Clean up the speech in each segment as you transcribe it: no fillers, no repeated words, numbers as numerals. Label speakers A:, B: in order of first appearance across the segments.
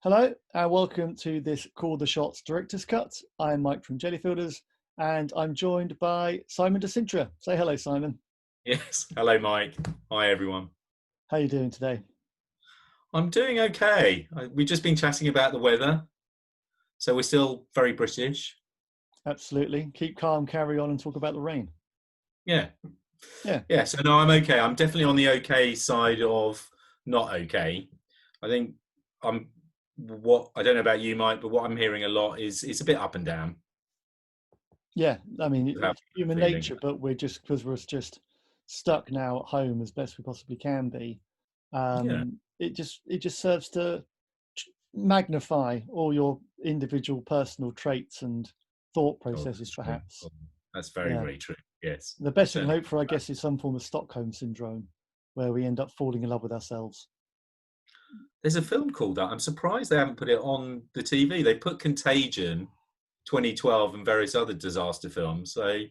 A: Hello, and welcome to this Call the Shots Director's Cut. I'm Mike from Jellyfielders, and I'm joined by Simon de Cintra. Say hello, Simon.
B: Yes. Hello, Mike. Hi, everyone.
A: How are you doing today?
B: I'm doing okay. We've just been chatting about the weather, so we're still very British.
A: Absolutely. Keep calm, carry on, and talk about the rain.
B: Yeah.
A: Yeah,
B: Yeah. So no, I'm okay. I'm definitely on the okay side of not okay. I think I'm what I don't know about you, Mike, but what I'm hearing a lot is it's a bit up and down.
A: yeah. I mean,
B: How
A: it's human
B: I'm feeling.
A: nature, but because we're just stuck now at home as best we possibly can be.
B: Yeah.
A: It just serves to magnify all your individual personal traits and thought
B: Oh,
A: processes,
B: that's true.
A: perhaps.
B: Oh, that's very,
A: Yeah.
B: very true. Yes.
A: The best we can
B: Certainly.
A: hope for, I guess, is some form of Stockholm syndrome, where we end up falling in love with ourselves.
B: There's a film called that. I'm surprised they haven't put it on the TV. They put Contagion 2012 and various other disaster films. So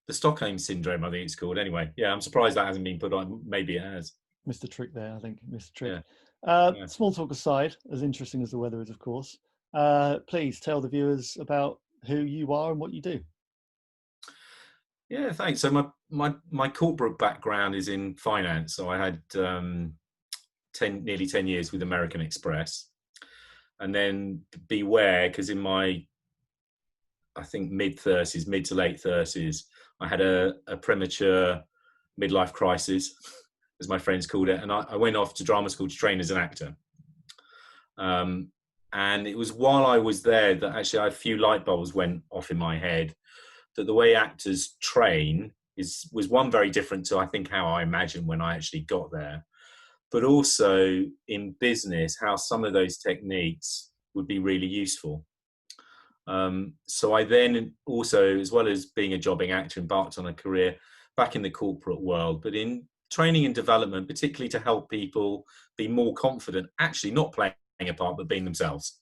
B: the Stockholm Syndrome, I think it's called. Anyway, yeah, I'm surprised that hasn't been put on. Maybe it has.
A: Mr. Trick there, I think. Mr. Trick.
B: Yeah, yeah,
A: Small talk aside, as interesting as the weather is, of course, please tell the viewers about who you are and what you do.
B: yeah. Thanks. So my corporate background is in finance. So I had nearly 10 years with American Express, and then beware because in my I think mid-30s, mid to late 30s, I had a premature midlife crisis, as my friends called it, and I went off to drama school to train as an actor. Um, and it was while I was there that actually a few light bulbs went off in my head that the way actors train was one very different to I think how I imagined when I actually got there, but also in business how some of those techniques would be really useful. So I then also, as well as being a jobbing actor, embarked on a career back in the corporate world, but in training and development, particularly to help people be more confident, actually not playing a part, but being themselves.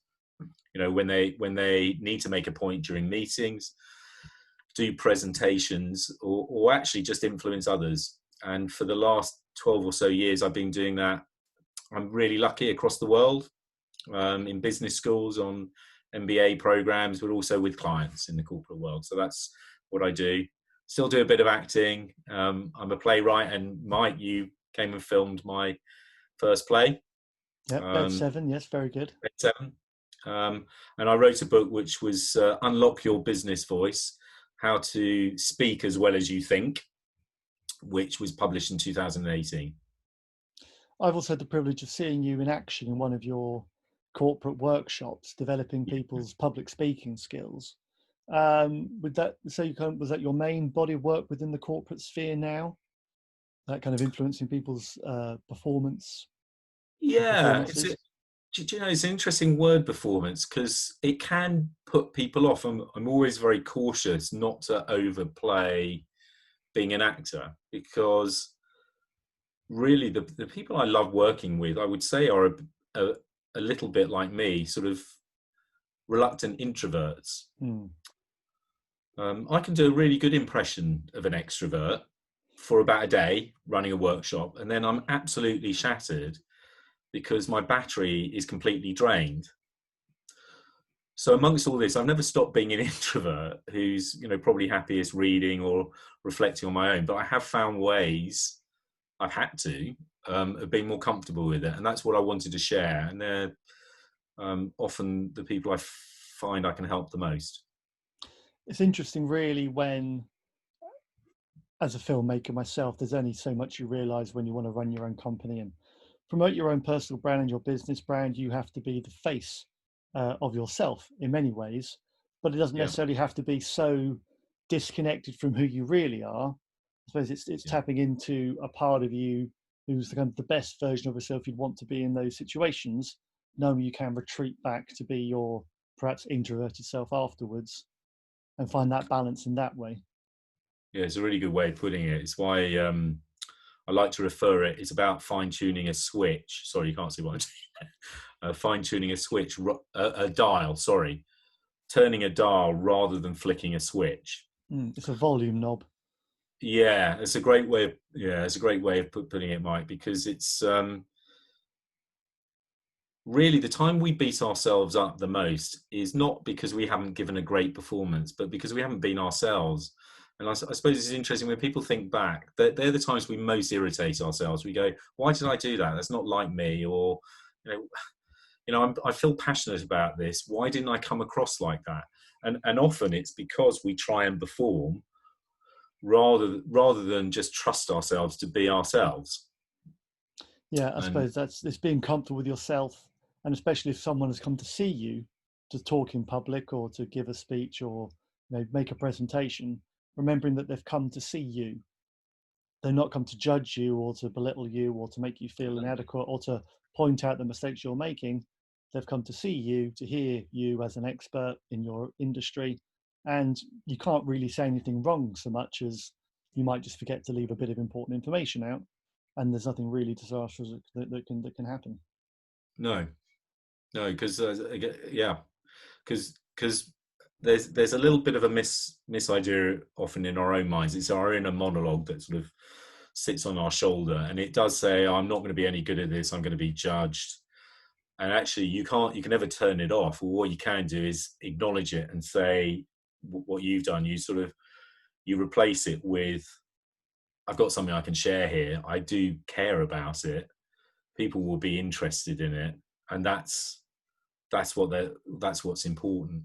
B: You know, when they need to make a point during meetings, do presentations, or actually just influence others. And for the last 12 or so years, I've been doing that. I'm really lucky across the world, in business schools, on MBA programs, but also with clients in the corporate world. So that's what I do. Still do a bit of acting. I'm a playwright, and Mike, you came and filmed my first play,
A: Yep, Bed
B: um,
A: 7, yes, very good.
B: Grade 7. And I wrote a book which was Unlock Your Business Voice, How to Speak as Well as You Think, which was published in 2018.
A: I've also had the privilege of seeing you in action in one of your corporate workshops, developing people's public speaking skills. Would that say was that your main body of work within the corporate sphere now? That kind of influencing people's performance and
B: Yeah,
A: performances?
B: do you know, it's an interesting word, performance, because it can put people off. I'm always very cautious not to overplay being an actor, because really the people I love working with, I would say, are a, a little bit like me, sort of reluctant introverts.
A: Hmm.
B: I can do a really good impression of an extrovert for about a day running a workshop, and then I'm absolutely shattered because my battery is completely drained. So amongst all this, I've never stopped being an introvert who's, you know, probably happiest reading or reflecting on my own. But I have found ways I've had to of being more comfortable with it, and that's what I wanted to share. And they're often the people I find I can help the most.
A: It's interesting, really, when, as a filmmaker myself, there's only so much you realize when you want to run your own company and promote your own personal brand and your business brand. You have to be the face of yourself in many ways, but it doesn't
B: Yeah,
A: necessarily have to be so disconnected from who you really are. I suppose it's
B: yeah,
A: tapping into a part of you who's the kind of the best version of yourself you'd want to be in those situations, knowing you can retreat back to be your perhaps introverted self afterwards and find that balance in that way.
B: yeah. It's a really good way of putting it. It's why I like to refer it. It's about fine tuning a switch. Sorry, you can't see what I'm doing. Fine tuning a switch, a dial. Sorry, turning a dial rather than flicking a switch.
A: It's a volume knob.
B: Yeah, it's a great way. It's a great way of putting it, Mike, because really the time we beat ourselves up the most is not because we haven't given a great performance, but because we haven't been ourselves. And I suppose it's interesting when people think back, that they're the times we most irritate ourselves. We go, why did I do that? That's not like me. Or, you know, I feel passionate about this. Why didn't I come across like that? And often it's because we try and perform rather than just trust ourselves to be ourselves.
A: Yeah, I
B: And
A: suppose it's being comfortable with yourself, and especially if someone has come to see you to talk in public or to give a speech or make a presentation, remembering that they've come to see you. They're not come to judge you or to belittle you or to make you feel inadequate or to point out the mistakes you're making. They've come to see you, to hear you as an expert in your industry. And you can't really say anything wrong so much as you might just forget to leave a bit of important information out. And there's nothing really disastrous that can happen.
B: no, because yeah, because there's a little bit of a mis idea often in our own minds. It's our inner monologue that sort of sits on our shoulder, and it does say, "I'm not going to be any good at this. I'm going to be judged." And actually, you can never turn it off. Or what you can do is acknowledge it and say what you've done. You replace it with, "I've got something I can share here. I do care about it. People will be interested in it," and that's what's important.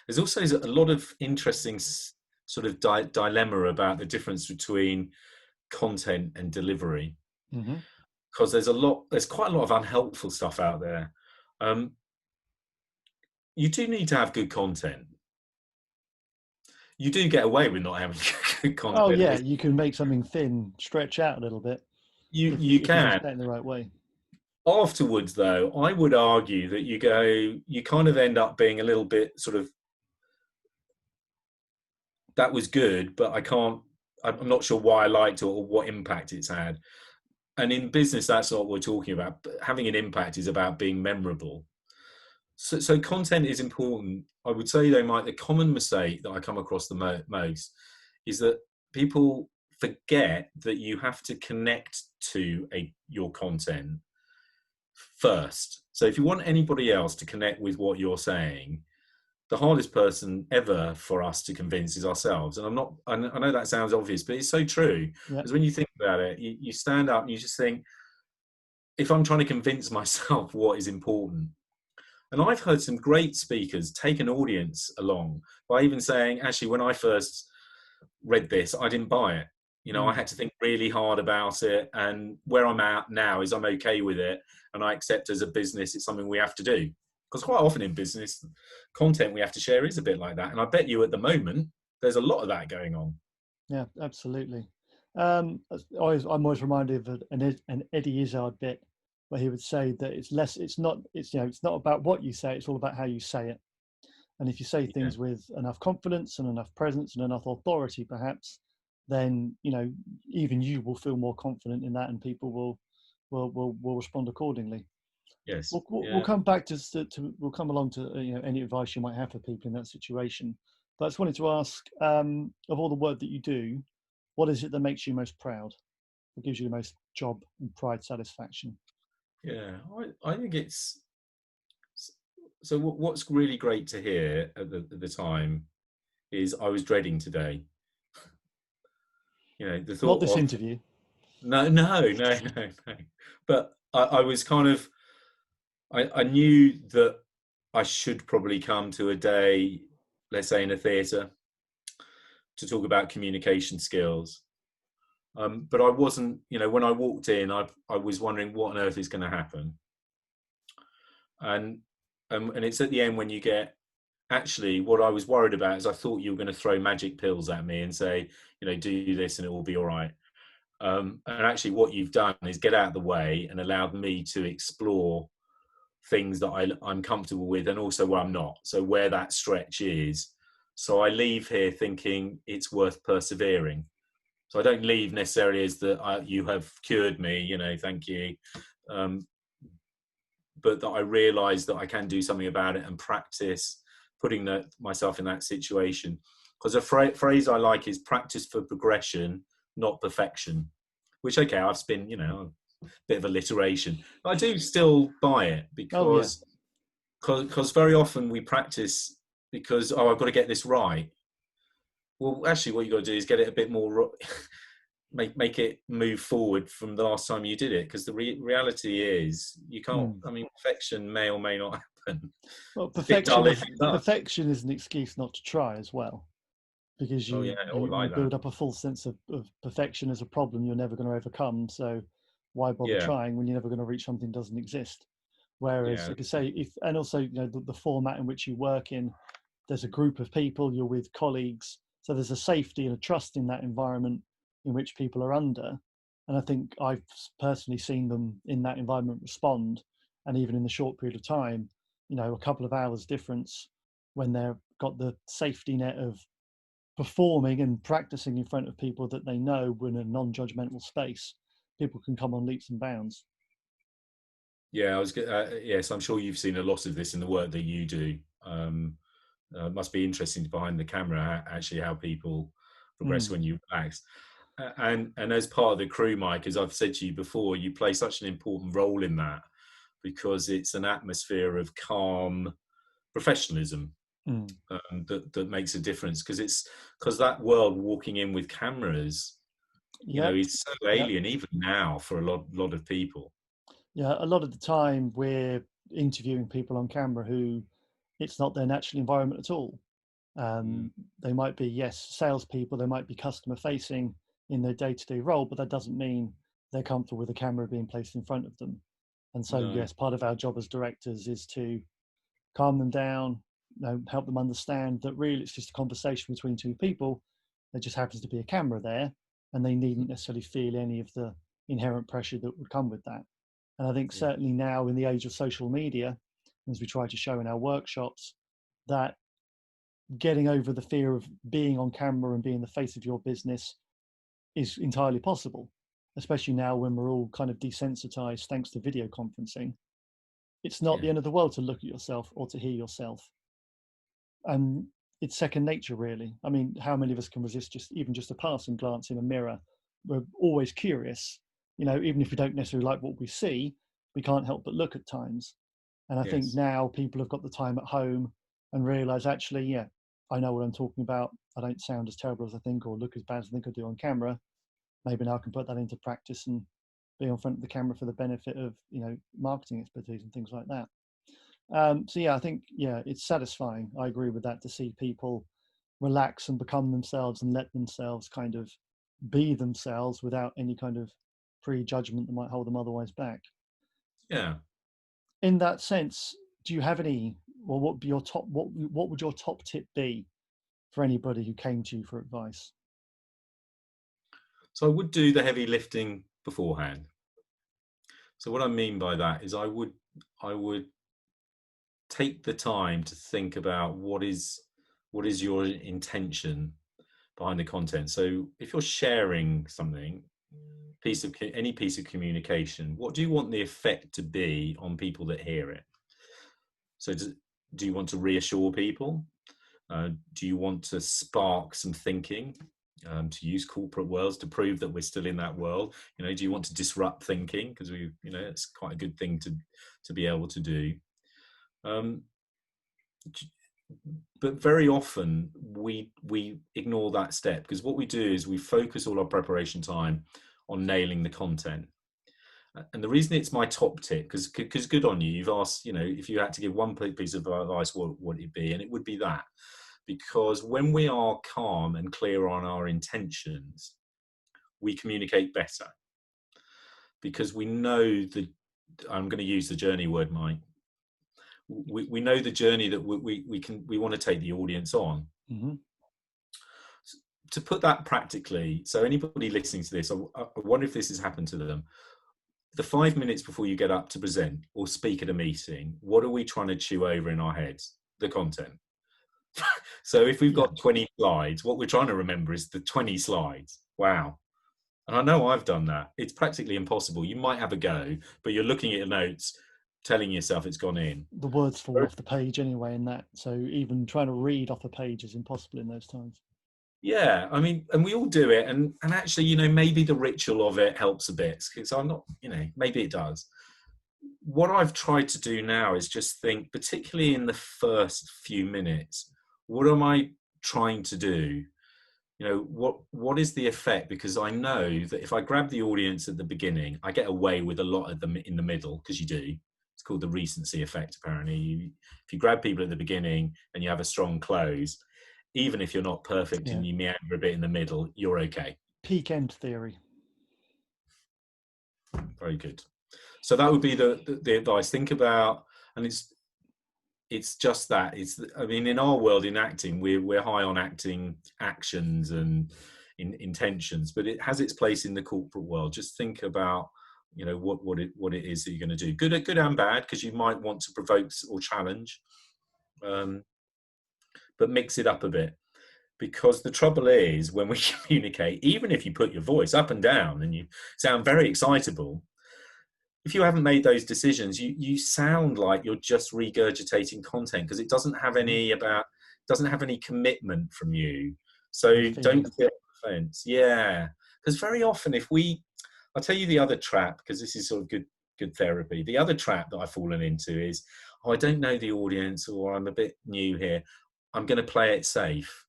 B: There's also a lot of interesting sort of dilemma about the difference between content and delivery,
A: Mm-hmm.
B: because there's quite a lot of unhelpful stuff out there. You do need to have good content. You do get away with not having good
A: Oh
B: content.
A: yeah, you can make something thin stretch out a little bit
B: You
A: if you don't
B: can.
A: say it in the right way.
B: Afterwards, though, I would argue that you kind of end up being a little bit sort of, that was good, but I'm not sure why I liked it or what impact it's had. And in business, that's not what we're talking about. But having an impact is about being memorable. So content is important. I would say, though, the common mistake that I come across the most is that people forget that you have to connect to your content first. So if you want anybody else to connect with what you're saying, the hardest person ever for us to convince is ourselves. And I know that sounds obvious, but it's so true.
A: Yeah.
B: Because when you think about it, you stand up and you just think, if I'm trying to convince myself what is important. And I've heard some great speakers take an audience along by even saying, actually, when I first read this, I didn't buy it. I had to think really hard about it. And where I'm at now is I'm okay with it. And I accept as a business, it's something we have to do. Because quite often in business, content we have to share is a bit like that. And I bet you at the moment, there's a lot of that going on.
A: Yeah, absolutely. I'm always reminded of an Eddie Izzard bit where he would say that it's not about what you say, it's all about how you say it. And if you say
B: Yeah.
A: things with enough confidence and enough presence and enough authority, perhaps, then even you will feel more confident in that, and people will respond accordingly.
B: Yes.
A: We'll come back we'll come along to any advice you might have for people in that situation. But I just wanted to ask, of all the work that you do, what is it that makes you most proud? What gives you the most job and pride satisfaction?
B: Yeah. I think it's, so what's really great to hear at the time is I was dreading today. The
A: Not
B: thought
A: this
B: of,
A: interview.
B: no. But I was kind of, I knew that I should probably come to a day, let's say in a theatre, to talk about communication skills. But I wasn't, when I walked in, I was wondering what on earth is going to happen. And it's at the end when you get, actually, what I was worried about is I thought you were going to throw magic pills at me and say, do this and it will be all right. And actually what you've done is get out of the way and allowed me to explore things that I'm comfortable with and also where I'm not. So where that stretch is. So I leave here thinking it's worth persevering. So I don't leave necessarily as that you have cured me, thank you. But that I realise that I can do something about it and practice putting myself in that situation. Because a phrase I like is practice for progression, not perfection. Which, okay, I've bit of alliteration. I do still buy it
A: Oh yeah.
B: because very often we practice because, oh, I've got to get this right. Well, actually, what you've got to do is get it a bit more, make it move forward from the last time you did it. Because the reality is, you can't. I mean, perfection may or may not happen.
A: Well,
B: It's a bit dull if it does.
A: perfection is an excuse not to try as well, because
B: Oh yeah, I like
A: you
B: that.
A: build up a false sense of perfection as a problem you're never going to overcome. So why bother
B: Yeah,
A: trying when you're never going to reach something that doesn't exist? Whereas,
B: yeah,
A: like I say, and also, the format in which you work in, there's a group of people, you're with colleagues, so there's a safety and a trust in that environment in which people are under. And I think I've personally seen them in that environment respond, and even in the short period of time, a couple of hours difference when they've got the safety net of performing and practicing in front of people that they know in a non-judgmental space, people can come on leaps and bounds.
B: yeah. Yes, I'm sure you've seen a lot of this in the work that you do. It must be interesting behind the camera, actually, how people progress when you relax. And as part of the crew, Mike, as I've said to you before, you play such an important role in that because it's an atmosphere of calm professionalism that makes a difference. Because that world walking in with cameras, is so alien even now for a lot of people.
A: Yeah, a lot of the time we're interviewing people on camera who it's not their natural environment at all. They might be, yes, salespeople, they might be customer facing in their day-to-day role, but that doesn't mean they're comfortable with the camera being placed in front of them. And so,
B: No.
A: yes, part of our job as directors is to calm them down, help them understand that really it's just a conversation between two people. There just happens to be a camera there, and they needn't necessarily feel any of the inherent pressure that would come with that. And I think certainly now in the age of social media, as we try to show in our workshops, that getting over the fear of being on camera and being the face of your business is entirely possible, especially now when we're all kind of desensitized thanks to video conferencing. It's not the end of the world to look at yourself or to hear yourself. And it's second nature, really. I mean, how many of us can resist just a passing glance in a mirror? We're always curious, even if we don't necessarily like what we see, we can't help but look at times. And I think now people have got the time at home and realize, actually, yeah, I know what I'm talking about. I don't sound as terrible as I think or look as bad as I think I do on camera. Maybe now I can put that into practice and be on front of the camera for the benefit of, marketing expertise and things like that. So yeah, I think, it's satisfying. I agree with that, to see people relax and become themselves and let themselves kind of be themselves without any kind of prejudgment that might hold them otherwise back.
B: Yeah.
A: In that sense, do you have any, or what would be your top, what would your top tip be for anybody who came to you for advice?
B: So I would do the heavy lifting beforehand. So what I mean by that is I would take the time to think about what is your intention behind the content. So if you're sharing something, any piece of communication, what do you want the effect to be on people that hear it? So do you want to reassure people? Do you want to spark some thinking? To use corporate worlds to prove that we're still in that world. Do you want to disrupt thinking? Because it's quite a good thing to be able to do. But very often we ignore that step, because what we do is we focus all our preparation time on nailing the content. And the reason it's my top tip, because good on you, you've asked, if you had to give one piece of advice, what would it be? And it would be that, because when we are calm and clear on our intentions, we communicate better, because we know I'm going to use the journey word, Mike. We know the journey that we want to take the audience on.
A: Mm-hmm.
B: To put that practically, so anybody listening to this, I wonder if this has happened to them. The 5 minutes before you get up to present or speak at a meeting, what are we trying to chew over in our heads? The content. So if we've got 20 slides, what we're trying to remember is the 20 slides. Wow. And I know I've done that. It's practically impossible. You might have a go, but you're looking at your notes, telling yourself it's gone in.
A: The words fall off the page anyway in that. So even trying to read off a page is impossible in those times.
B: Yeah, I mean, and we all do it, and actually, you know, maybe the ritual of it helps a bit, because I'm not, you know, maybe it does. What I've tried to do now is just think, particularly in the first few minutes, what am I trying to do? You know, what is the effect? Because I know that if I grab the audience at the beginning, I get away with a lot of them in the middle, because you do. It's called the recency effect, apparently. If you grab people at the beginning and you have a strong close, even if you're not perfect
A: Yeah.
B: and you meander a bit in the middle, you're okay.
A: Peak end theory.
B: Very good. So that would be the advice. Think about, and it's just that. It's, I mean, in our world, in acting, we're high on acting actions and intentions, but it has its place in the corporate world. Just think about, you know, what it is that you're going to do, good and bad, because you might want to provoke or challenge, but mix it up a bit. Because the trouble is, when we communicate, even if you put your voice up and down and you sound very excitable, if you haven't made those decisions, you sound like you're just regurgitating content, because it doesn't have any commitment from you. So don't get on the fence. Yeah, because very often, I'll tell you the other trap, because this is sort of good therapy. The other trap that I've fallen into is, oh, I don't know the audience, or I'm a bit new here. I'm going to play it safe.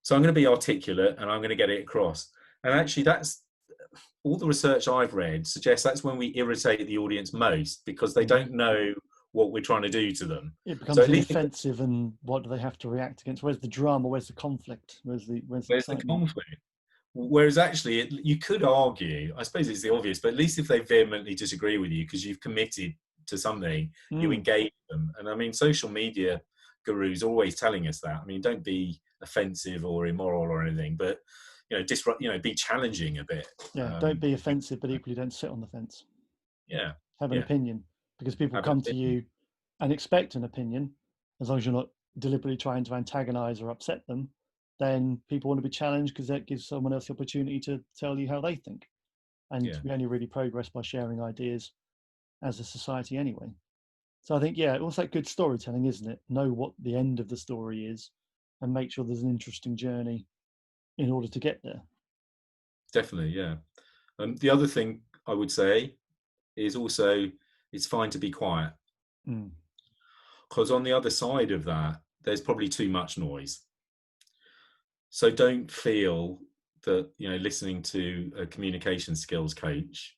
B: So I'm going to be articulate and I'm going to get it across. And actually, that's all the research I've read suggests that's when we irritate the audience most, because they don't know what we're trying to do to them.
A: It becomes
B: So at least
A: defensive, and what do they have to react against? Where's the drama? Where's the conflict? Where's the excitement?
B: conflict? Whereas actually, you could argue, I suppose it's the obvious, but at least if they vehemently disagree with you because you've committed to something, you engage them. And I mean, social media gurus are always telling us that. I mean, don't be offensive or immoral or anything, but you know, disrupt, you know, be challenging a bit.
A: Yeah, don't be offensive, but equally don't sit on the fence.
B: Yeah,
A: have an opinion, because people come to you and expect an opinion. As long as you're not deliberately trying to antagonize or upset them, then people want to be challenged, because that gives someone else the opportunity to tell you how they think. And we only really progress by sharing ideas as a society anyway. So I think, yeah, it's like good storytelling, isn't it? Know what the end of the story is and make sure there's an interesting journey in order to get there.
B: Definitely, yeah. The other thing I would say is also, it's fine to be quiet. Because on the other side of that, there's probably too much noise. So don't feel that, you know, listening to a communication skills coach,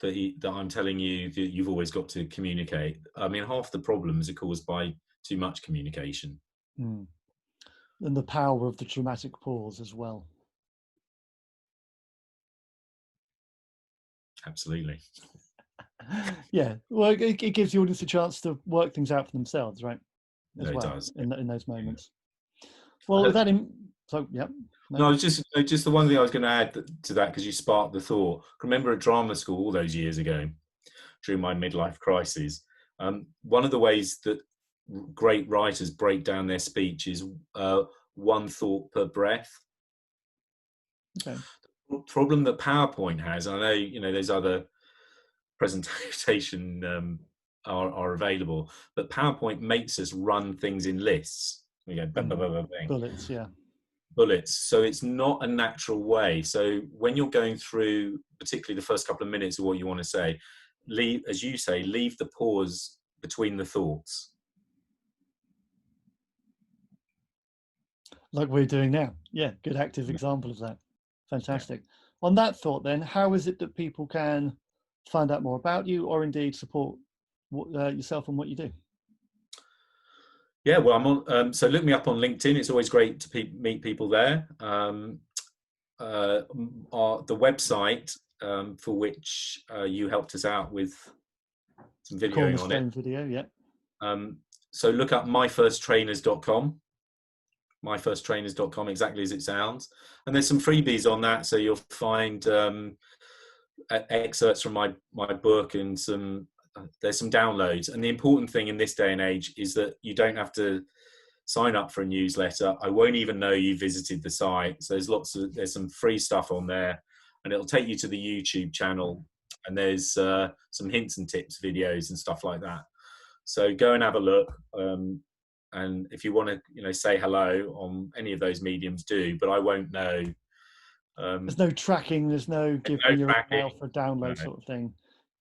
B: that I'm telling you that you've always got to communicate. I mean, half the problems are caused by too much communication.
A: And the power of the dramatic pause as well.
B: Absolutely.
A: Yeah, well, it gives the audience a chance to work things out for themselves, right?
B: As well, it does.
A: In those moments. Yeah. Well,
B: No, just the one thing I was going to add to that, because you sparked the thought. Remember at drama school all those years ago, during my midlife crisis, one of the ways that great writers break down their speech is one thought per breath.
A: Okay.
B: The problem that PowerPoint has, I know, you know, there's other presentation are available, but PowerPoint makes us run things in lists. We go bang, bang, bang, bang.
A: Bullets, yeah.
B: Bullets. So it's not a natural way. So when you're going through, particularly the first couple of minutes of what you want to say, leave, as you say, leave the pause between the thoughts.
A: Like we're doing now. Yeah, good active example of that. Fantastic. Yeah. On that thought then, how is it that people can find out more about you, or indeed support yourself and what you do?
B: Yeah, well, I'm on. So look me up on LinkedIn. It's always great to meet people there. The website for which you helped us out with some videoing on it.
A: Video, yeah.
B: So look up myfirsttrainers.com. myfirsttrainers.com, exactly as it sounds. And there's some freebies on that, so you'll find excerpts from my book, and there's some downloads. And the important thing in this day and age is that you don't have to sign up for a newsletter. I won't even know you visited the site. So there's some free stuff on there, and it'll take you to the YouTube channel, and there's some hints and tips videos and stuff like that. So go and have a look. And if you want to, say hello on any of those mediums, do. But I won't know.
A: There's no tracking. There's no give
B: No
A: me your
B: tracking.
A: email for a download
B: No,
A: sort of thing.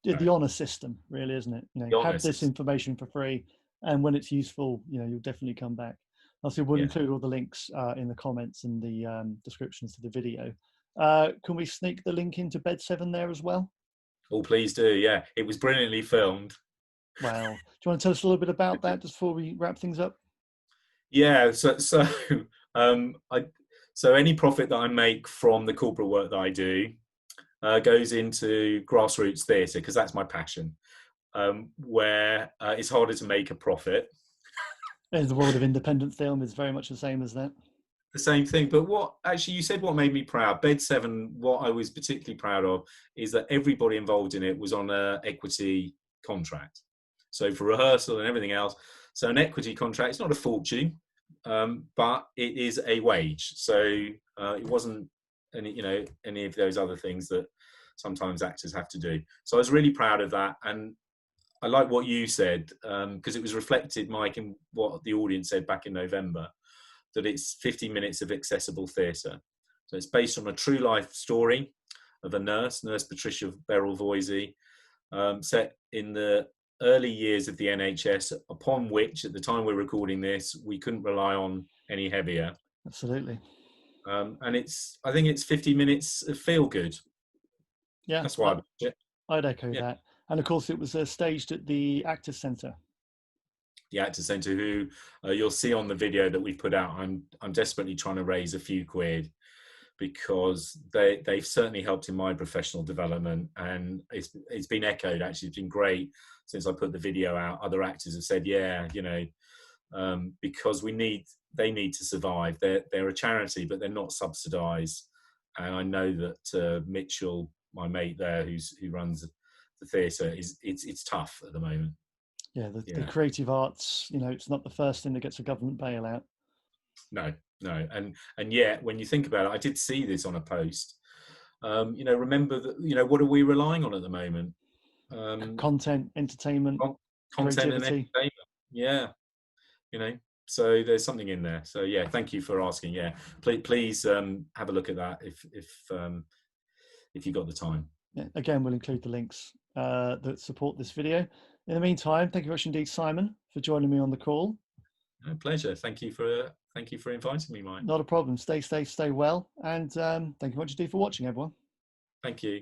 B: no.
A: The honor system, really, isn't it?
B: The
A: Have
B: honest
A: this
B: is,
A: information for free, and when it's useful, you'll definitely come back. Also, we'll
B: yeah.
A: include all the links in the comments and the descriptions to the video. Can we sneak the link into Bed 7 there as well?
B: Oh, please do. Yeah, it was brilliantly filmed.
A: Wow. Do you want to tell us a little bit about that just before we wrap things up?
B: Yeah. So any profit that I make from the corporate work that I do goes into grassroots theatre, because that's my passion. Where it's harder to make a profit.
A: The world of independent film is very much the same as that.
B: The same thing. But you said what made me proud. Bed 7, what I was particularly proud of is that everybody involved in it was on an equity contract. So for rehearsal and everything else. So an equity contract, it's not a fortune, but it is a wage. So it wasn't any of those other things that sometimes actors have to do. So I was really proud of that. And I like what you said, because it was reflected, Mike, in what the audience said back in November, that it's 50 minutes of accessible theatre. So it's based on a true life story of a Nurse Patricia Beryl-Voisey, set in the early years of the NHS, upon which, at the time we're recording this, we couldn't rely on any heavier.
A: Absolutely.
B: And I think it's 50 minutes of feel good.
A: Yeah,
B: that's why
A: I'd echo that. And of course, it was staged at the Actors Centre.
B: The Actors Centre, who you'll see on the video that we've put out. I'm desperately trying to raise a few quid, because they've certainly helped in my professional development, and it's been echoed. Actually, it's been great since I put the video out. Other actors have said, because they need to survive. They're a charity, but they're not subsidised. And I know that Mitchell, my mate there, who runs the theatre, it's tough at the moment.
A: Yeah, the creative arts, it's not the first thing that gets a government bailout.
B: No, and yet when you think about it, I did see this on a post. Remember that. What are we relying on at the moment?
A: Content, entertainment,
B: content, and
A: creativity.
B: entertainment. Yeah, So there's something in there. So yeah, thank you for asking. Yeah, please have a look at that if you got the time.
A: Yeah, again, we'll include the links that support this video. In the meantime, thank you very much indeed, Simon, for joining me on the call.
B: No, pleasure. Thank you for inviting me, Mike.
A: Not a problem. Stay safe, stay well, and thank you much indeed for watching, everyone.
B: Thank you.